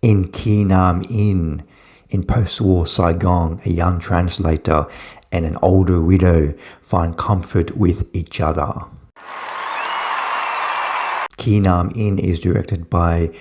In in post-war Saigon, a young translator and an older widow find comfort with each other. Kynam is directed by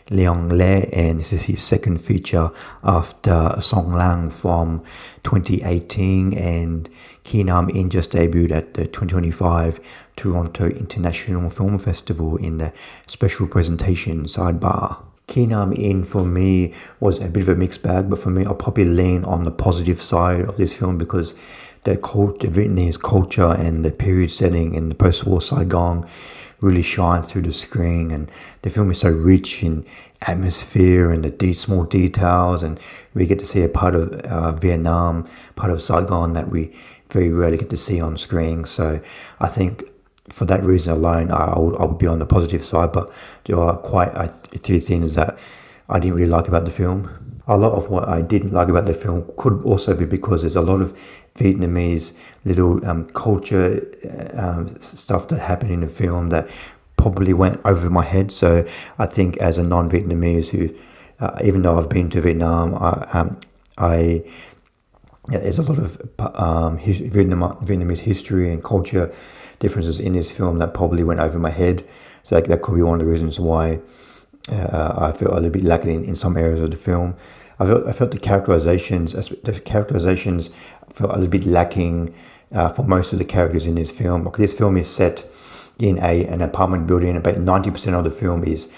Lien Binh, and this is his second feature after Song Lang from 2018, and Kynam just debuted at the 2025 Toronto International Film Festival in the special presentation sidebar. Kynam for me was a bit of a mixed bag, but for me I'll probably lean on the positive side of this film because the Vietnamese culture and the period setting in the post-war Saigon really shine through the screen, and the film is so rich in atmosphere and the small details, and we get to see a part of Vietnam, part of Saigon that we very rarely get to see on screen. So I think for that reason alone, I would be on the positive side, but there are quite a few things that I didn't really like about the film. A lot of what I didn't like about the film could also be because there's a lot of Vietnamese little culture stuff that happened in the film that probably went over my head. So I think as a non-Vietnamese who, even though I've been to Vietnam, there's a lot of Vietnamese history and culture differences in this film that probably went over my head. So that could be one of the reasons why I felt a little bit lacking in some areas of the film. I felt the characterizations felt a little bit lacking for most of the characters in this film. Like, this film is set in an apartment building. About 90% of the film is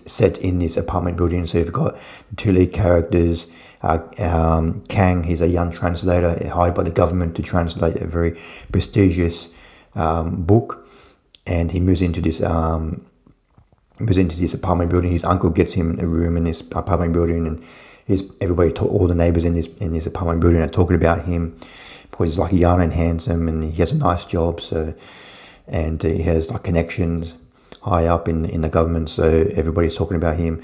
set in this apartment building. So you've got the two lead characters. Khang, he's a young translator hired by the government to translate a very prestigious book, and he moves into this apartment building. His uncle gets him a room in this apartment building, and all the neighbors in this apartment building are talking about him because he's like young and handsome, and he has a nice job. So, and he has like connections high up in the government. So everybody's talking about him.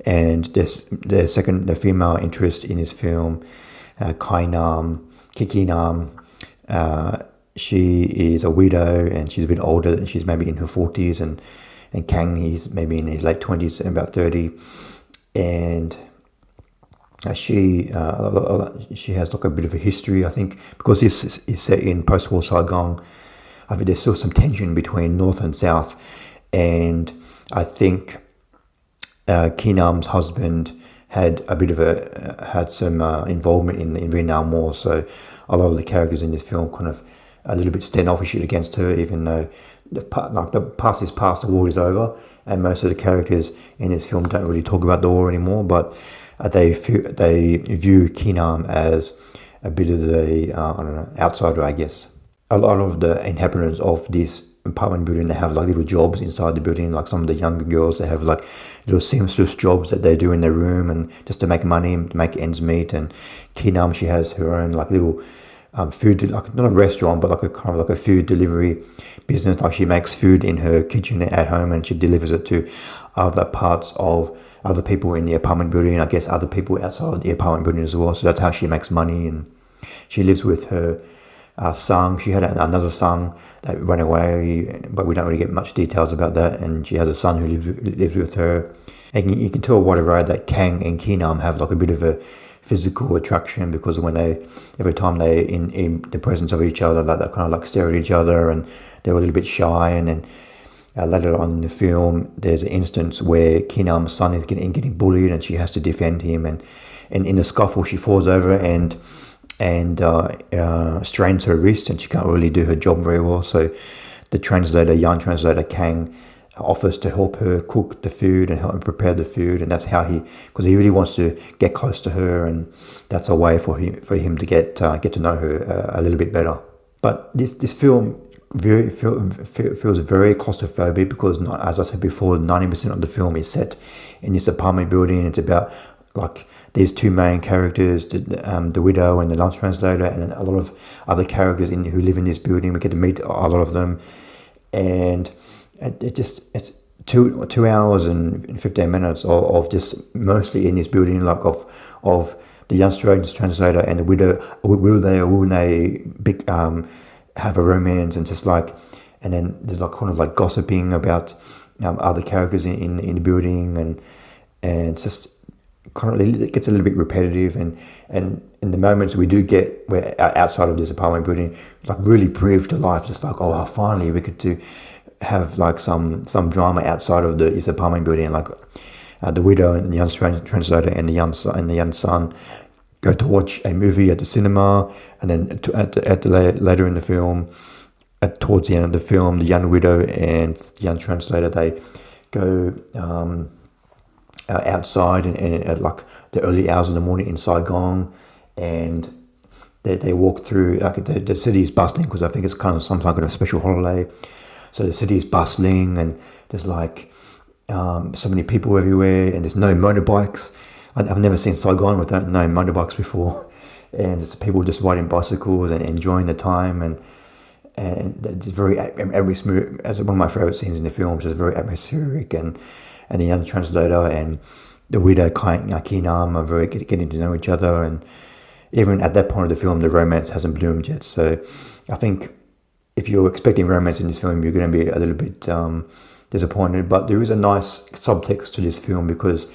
And the female interest in this film, Ky Nam, she is a widow, and she's a bit older, and she's maybe in her 40s, and Khang, he's maybe in his late 20s, about 30, and she has like a bit of a history, I think, because this is set in post-war Saigon. I think there's still some tension between North and South, and I think Ky Nam's husband had some involvement in the Vietnam War, so a lot of the characters in this film kind of a little bit standoffish against her, even though the past is past, the war is over, and most of the characters in this film don't really talk about the war anymore, but they view Ky Nam as a bit of the outsider, I guess. A lot of the inhabitants of this apartment building, they have like little jobs inside the building. Like some of the younger girls, they have like little seamstress jobs that they do in their room, and just to make money, to make ends meet. And Ky Nam, she has her own like little food, like not a restaurant, but like a kind of like a food delivery business. Like she makes food in her kitchen at home, and she delivers it to other parts of other people in the apartment building. I guess other people outside the apartment building as well. So that's how she makes money. And she lives with her son. She had another son that ran away, but we don't really get much details about that. And she has a son who lives with her. And you can tell right away that Khang and Ky Nam have like a bit of a physical attraction, because every time they in the presence of each other, like they kind of like stare at each other, and they're a little bit shy. And then later on in the film, there's an instance where Ky Nam's son is getting bullied, and she has to defend him. And in a scuffle, she falls over and strains her wrist, and she can't really do her job very well. So the young translator Khang, offers to help her cook the food and help him prepare the food, and that's how because he really wants to get close to her, and that's a way for him to get to know her a little bit better. But this film feels very claustrophobic, because, as I said before, 90% of the film is set in this apartment building. It's about like these two main characters, the widow and the lunch translator, and a lot of other characters who live in this building. We get to meet a lot of them, and it's 2 hours and 15 minutes of just mostly in this building, like of the young translator and the widow. Will they have a romance, and just like, and then there's like kind of like gossiping about other characters in the building, and it's just it gets a little bit repetitive, and in the moments we do get where outside of this apartment building, like really breathe to life, just like, oh, finally we get to have like some drama outside of this apartment building, like the widow and the young translator and the young son go to watch a movie at the cinema, and then later in the film, towards the end of the film, the young widow and the young translator, they go outside and at like the early hours of the morning in Saigon, and they walk through, like the city is bustling because I think it's kind of some kind of special holiday. So the city is bustling, and there's like so many people everywhere, and there's no motorbikes. I've never seen Saigon without no motorbikes before, and it's people just riding bicycles and enjoying the time, and it's very atmospheric. As one of my favorite scenes in the film, it's very atmospheric, and the young translator and the widow Khang and Ky Nam are very getting to know each other, and even at that point of the film, the romance hasn't bloomed yet. So I think if you're expecting romance in this film, you're going to be a little bit disappointed. But there is a nice subtext to this film, because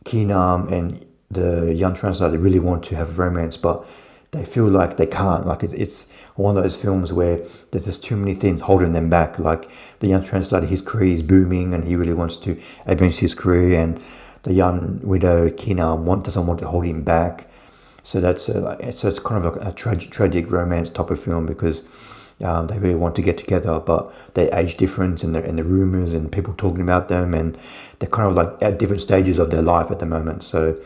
Ky Nam and the young translator really want to have romance, but they feel like they can't. Like it's one of those films where there's just too many things holding them back. Like the young translator, his career is booming and he really wants to advance his career, and the young widow Ky Nam doesn't want to hold him back. So that's it's kind of like a tragic romance type of film, because they really want to get together, but they age different, and the rumors and people talking about them, and they're kind of like at different stages of their life at the moment. So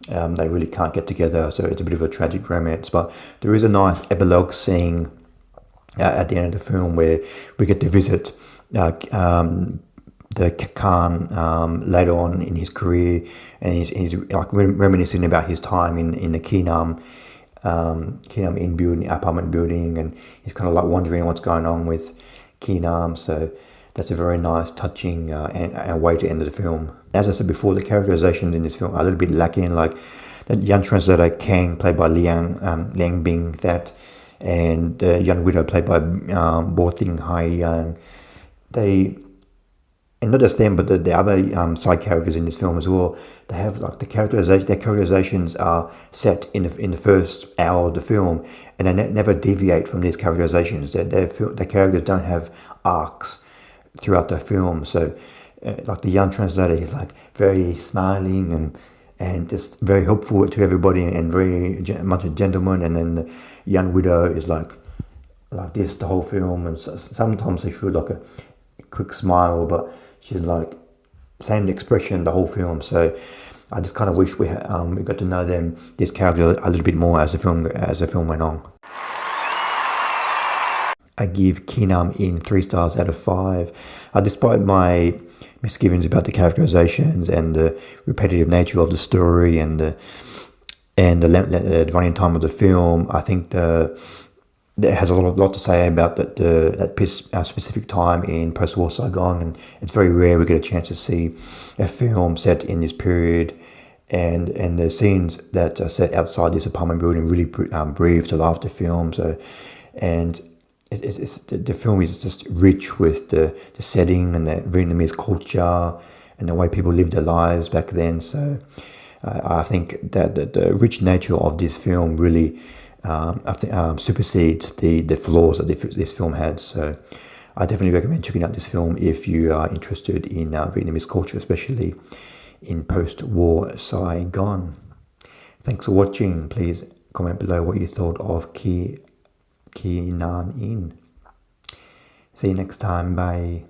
they really can't get together. So it's a bit of a tragic romance. But there is a nice epilogue scene at the end of the film where we get to visit the Khan later on in his career, and he's like reminiscing about his time in the kynam in building, apartment building, and he's kind of like wondering what's going on with kynam. So that's a very nice, touching and way to end the film. As I said before, the characterizations in this film are a little bit lacking. Like the young translator Kang, played by Lien Binh Phat, and the young widow, played by Thi Hai Yen. And not just them, but the other side characters in this film as well. They have like their characterizations are set in the first hour of the film, and they never deviate from these characterizations. The characters don't have arcs throughout the film. So like the young translator is like very smiling and just very helpful to everybody, and very much a gentleman. And then the young widow is like this the whole film, and sometimes they show like a quick smile, but she's like same expression the whole film. So I just kind of wish we got to know this character a little bit more as the film went on. I give Kynam in 3 stars out of 5. Despite my misgivings about the characterizations and the repetitive nature of the story and the running time of the film, I think it has a lot to say about that specific time in post-war Saigon, and it's very rare we get a chance to see a film set in this period, and the scenes that are set outside this apartment building really breathe to life the film. So, and the film is just rich with the setting and the Vietnamese culture and the way people lived their lives back then. So I think that the rich nature of this film really supersedes the flaws that this film had. So I definitely recommend checking out this film if you are interested in Vietnamese culture, especially in post-war Saigon. Thanks for watching. Please comment below what you thought of Kynam. See you next time. Bye.